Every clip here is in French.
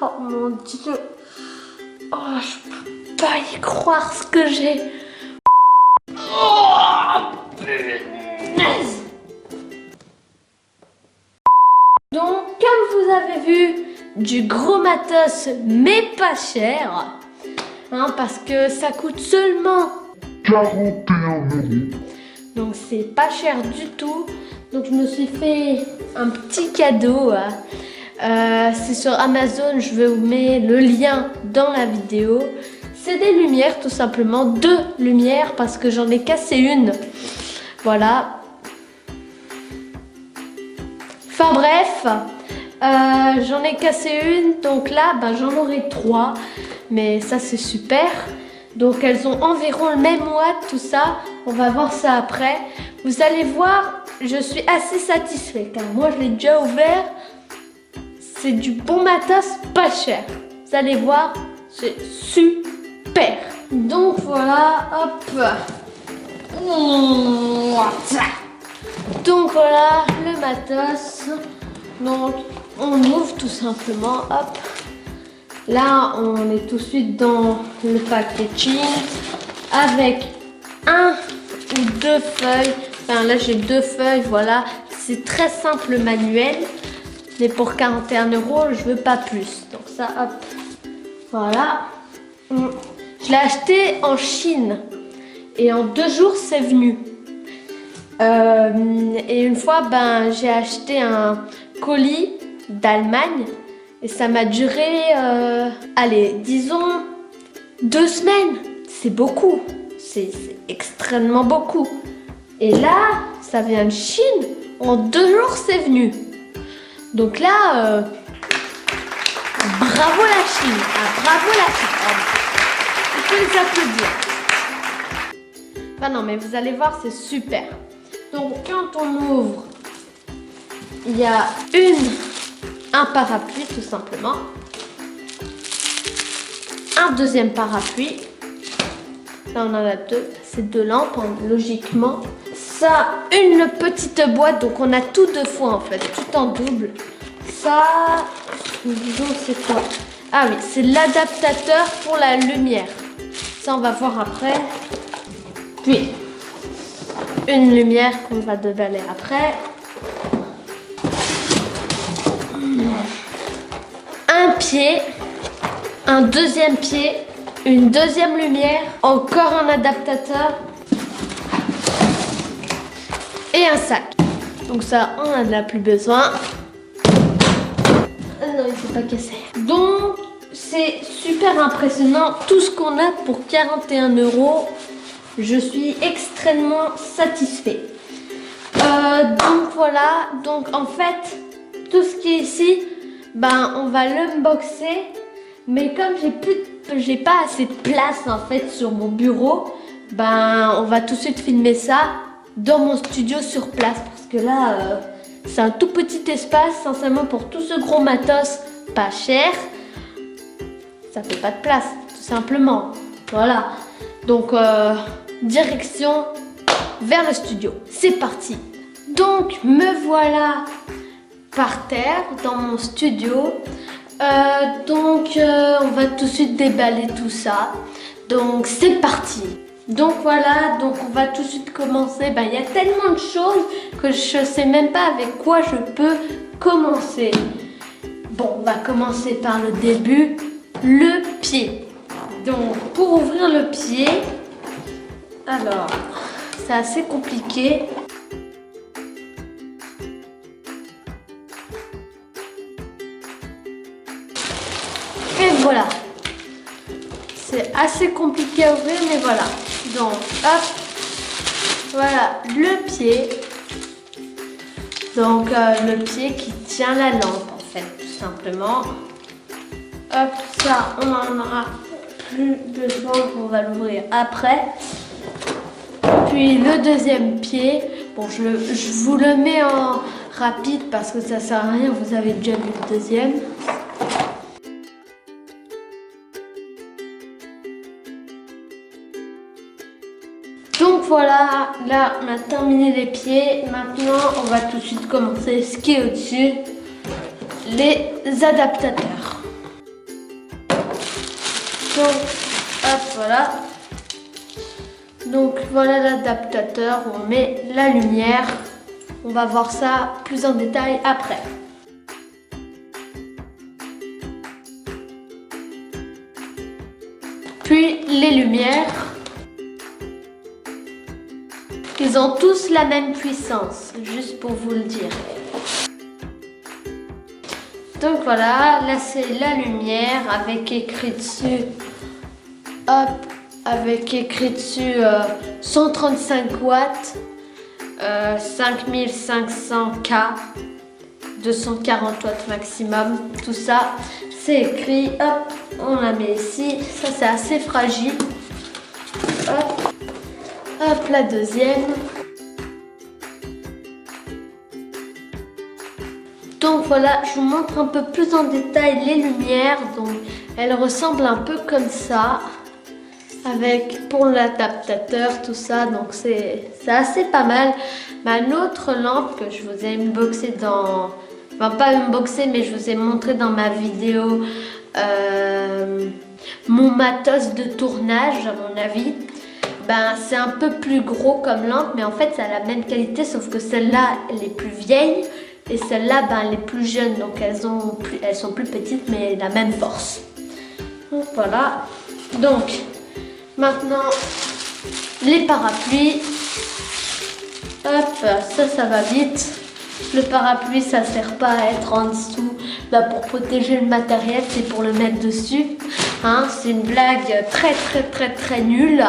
Oh mon Dieu. Oh, je peux pas y croire ce que j'ai. Oh, punaise. Donc, comme vous avez vu, du gros matos, mais pas cher. Hein, parce que ça coûte seulement 41 €. Donc c'est pas cher du tout. Donc je me suis fait un petit cadeau. C'est sur Amazon, je vous mets le lien dans la vidéo. C'est des lumières tout simplement, 2 lumières parce que j'en ai cassé une. Voilà. Enfin bref, j'en ai cassé une, donc là j'en aurai 3. Mais ça c'est super. Donc elles ont environ le même watt, tout ça. On va voir ça après. Vous allez voir, je suis assez satisfaite car moi je l'ai déjà ouvert. C'est du bon matos pas cher. Vous allez voir, c'est super. Donc voilà, hop. Donc voilà le matos. Donc on ouvre tout simplement, hop. Là, on est tout de suite dans le packaging avec 1 ou 2 feuilles. Enfin, là, j'ai 2 feuilles, voilà. C'est très simple manuel. Mais pour 41 €, je veux pas plus. Donc ça, hop. Voilà. Je l'ai acheté en Chine. Et en 2 jours, c'est venu. Et une fois, j'ai acheté un colis d'Allemagne. Et ça m'a duré, allez, disons 2 semaines. C'est beaucoup. C'est extrêmement beaucoup. Et là, ça vient de Chine. En 2 jours, c'est venu. Donc là, bravo la Chine. Ah, bravo la Chine. Il faut les applaudir. Enfin non, mais vous allez voir, c'est super. Donc quand on ouvre, il y a un parapluie tout simplement, un deuxième parapluie, là on en a 2, c'est 2 lampes logiquement, ça une petite boîte, donc on a tout 2 fois en fait, tout en double, ça, disons c'est quoi? Ah oui, c'est l'adaptateur pour la lumière, ça on va voir après, puis une lumière qu'on va déballer après. Un pied, un deuxième pied, une deuxième lumière, encore un adaptateur et un sac. Donc ça, on en a plus besoin. Non, il s'est pas cassé. Donc, c'est super impressionnant. Tout ce qu'on a pour 41 €. Je suis extrêmement satisfait. Donc voilà. Donc en fait, tout ce qui est ici, on va l'unboxer, mais comme j'ai pas assez de place en fait sur mon bureau, on va tout de suite filmer ça dans mon studio sur place parce que là c'est un tout petit espace, sincèrement pour tout ce gros matos pas cher, ça fait pas de place tout simplement. Voilà. Donc direction vers le studio. C'est parti. Donc me voilà par terre dans mon studio. On va tout de suite déballer tout ça. Donc c'est parti. Donc voilà, donc on va tout de suite commencer. Il y a tellement de choses que je sais même pas avec quoi je peux commencer. Bon, on va commencer par le début, le pied. Donc pour ouvrir le pied, alors c'est assez compliqué. Et voilà, c'est assez compliqué à ouvrir, mais voilà. Donc, hop, voilà le pied. Donc, le pied qui tient la lampe, en fait, tout simplement. Hop, ça, on n'en aura plus besoin, on va l'ouvrir après. Puis, le deuxième pied, bon, je vous le mets en rapide parce que ça sert à rien, vous avez déjà vu le deuxième. Donc voilà, là on a terminé les pieds. Maintenant on va tout de suite commencer ce qui est au-dessus, les adaptateurs. Donc, hop, voilà. Donc voilà l'adaptateur où on met la lumière. On va voir ça plus en détail après. Puis les lumières. Ils ont tous la même puissance, juste pour vous le dire. Donc voilà, là c'est la lumière avec écrit dessus, hop, avec écrit dessus 135 watts, 5500K, 240 watts maximum, tout ça c'est écrit, hop, on la met ici, ça c'est assez fragile, hop, hop la deuxième. Donc voilà, je vous montre un peu plus en détail les lumières. Donc elles ressemblent un peu comme ça, avec pour l'adaptateur tout ça. Donc c'est assez pas mal. Ma autre lampe que je vous ai unboxé dans, enfin pas unboxé mais je vous ai montré dans ma vidéo mon matos de tournage à mon avis. Ben, c'est un peu plus gros comme lampe, mais en fait ça a la même qualité, sauf que celle-là elle est plus vieille. Et celle-là, ben, elle est plus jeune, donc elles sont plus petites, mais la même force. Donc voilà. Donc, maintenant, les parapluies. Hop, ça va vite. Le parapluie, ça sert pas à être en dessous. Là, pour protéger le matériel, c'est pour le mettre dessus. Hein, c'est une blague très nulle.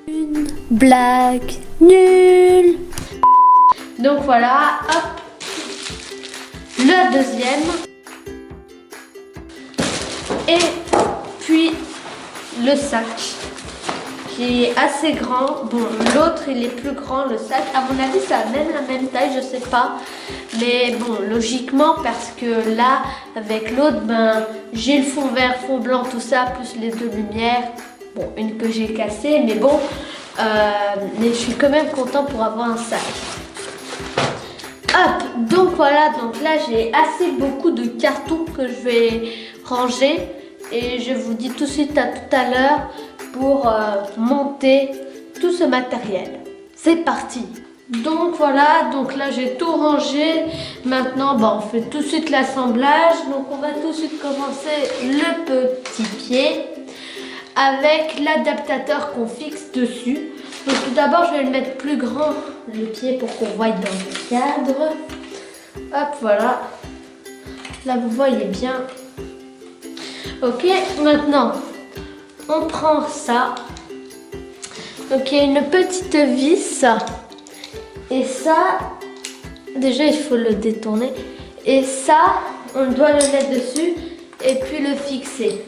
Une blague nulle. Donc voilà, hop, le deuxième, et puis le sac qui est assez grand. Bon, l'autre il est plus grand, le sac, à mon avis ça a même la même taille, je sais pas, mais bon, logiquement parce que là, avec l'autre, ben, j'ai le fond vert, fond blanc, tout ça, plus les deux lumières, bon, une que j'ai cassée, mais bon, mais je suis quand même content pour avoir un sac. Hop, donc voilà, donc là j'ai assez beaucoup de cartons que je vais ranger et je vous dis tout de suite à tout à l'heure pour monter tout ce matériel. C'est parti. Donc voilà, donc là j'ai tout rangé. Maintenant, bon, on fait tout de suite l'assemblage. Donc on va tout de suite commencer le petit pied avec l'adaptateur qu'on fixe dessus. Donc tout d'abord, je vais le mettre plus grand, le pied, pour qu'on voie dans le cadre. Hop, voilà. Là, vous voyez bien. Ok, maintenant, on prend ça. Donc, il y a une petite vis. Et ça, déjà, il faut le détourner. Et ça, on doit le mettre dessus et puis le fixer.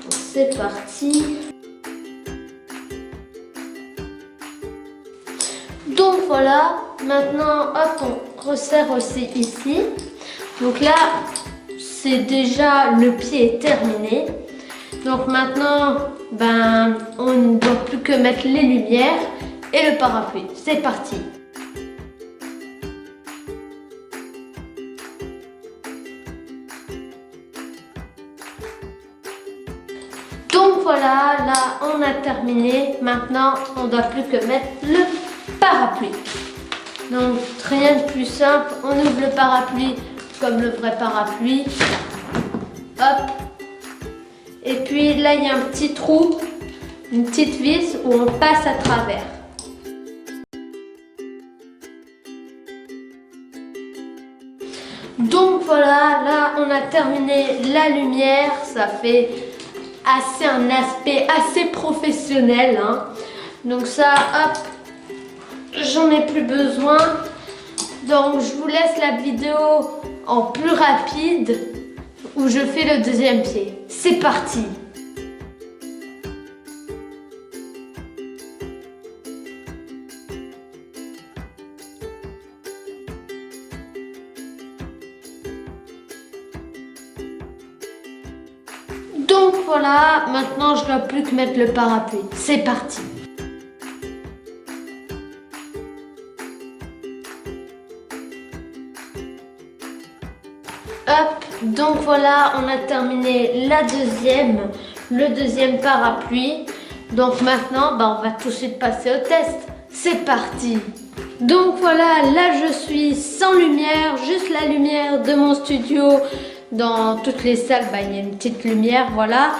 C'est parti. Donc voilà, maintenant hop, on resserre aussi ici. Donc là, c'est déjà, le pied est terminé. Donc maintenant, ben, on ne doit plus que mettre les lumières et le parapluie. C'est parti. Donc voilà, là on a terminé. Maintenant, on ne doit plus que mettre le parapluie. Donc rien de plus simple, on ouvre le parapluie comme le vrai parapluie. Hop. Et puis là il y a un petit trou, une petite vis où on passe à travers. Donc voilà, là on a terminé la lumière, ça fait un aspect assez professionnel, hein. Donc ça, hop, j'en ai plus besoin. Donc je vous laisse la vidéo en plus rapide où je fais le deuxième pied. C'est parti. Donc voilà, maintenant je ne dois plus que mettre le parapluie. C'est parti. Hop, Donc voilà, on a terminé le deuxième parapluie. Donc maintenant, on va tout de suite passer au test. C'est parti! Donc voilà, là je suis sans lumière, juste la lumière de mon studio. Dans toutes les salles, il y a une petite lumière, voilà.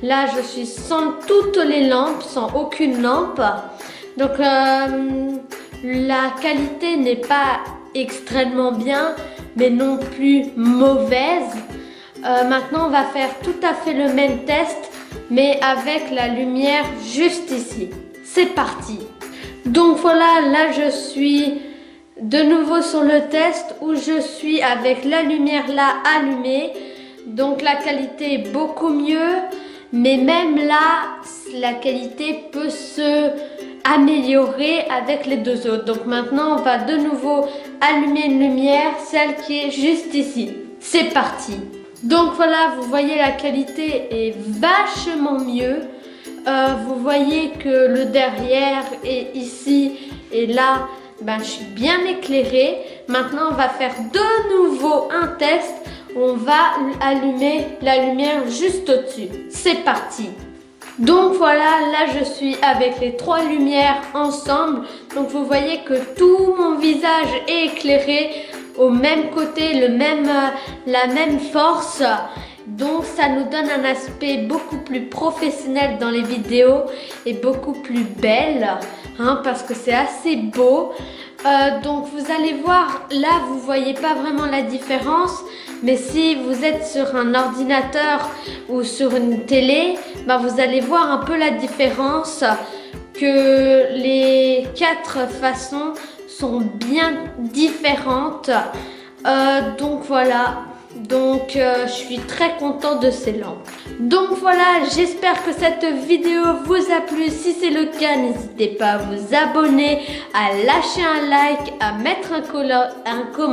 Là je suis sans toutes les lampes, sans aucune lampe. Donc la qualité n'est pas extrêmement bien, mais non plus mauvaise. Maintenant on va faire tout à fait le même test, mais avec la lumière juste ici. C'est parti! Donc voilà, là je suis de nouveau sur le test où je suis avec la lumière là allumée. Donc la qualité est beaucoup mieux, mais même là, la qualité peut se améliorer avec les deux autres. Donc maintenant, on va de nouveau allumer une lumière, celle qui est juste ici. C'est parti! Donc voilà, vous voyez la qualité est vachement mieux. Vous voyez que le derrière est ici et là, je suis bien éclairée. Maintenant, on va faire de nouveau un test. On va allumer la lumière juste au-dessus. C'est parti! Donc voilà, là je suis avec les trois lumières ensemble. Donc vous voyez que tout mon visage est éclairé au même côté, la même force. Donc ça nous donne un aspect beaucoup plus professionnel dans les vidéos et beaucoup plus belle, parce que c'est assez beau. Donc vous allez voir, là vous voyez pas vraiment la différence, mais si vous êtes sur un ordinateur ou sur une télé, vous allez voir un peu la différence, que les quatre façons sont bien différentes. Donc voilà. Donc je suis très contente de ces lampes. Donc voilà, j'espère que cette vidéo vous a plu. Si c'est le cas, n'hésitez pas à vous abonner, à lâcher un like, à mettre un commentaire.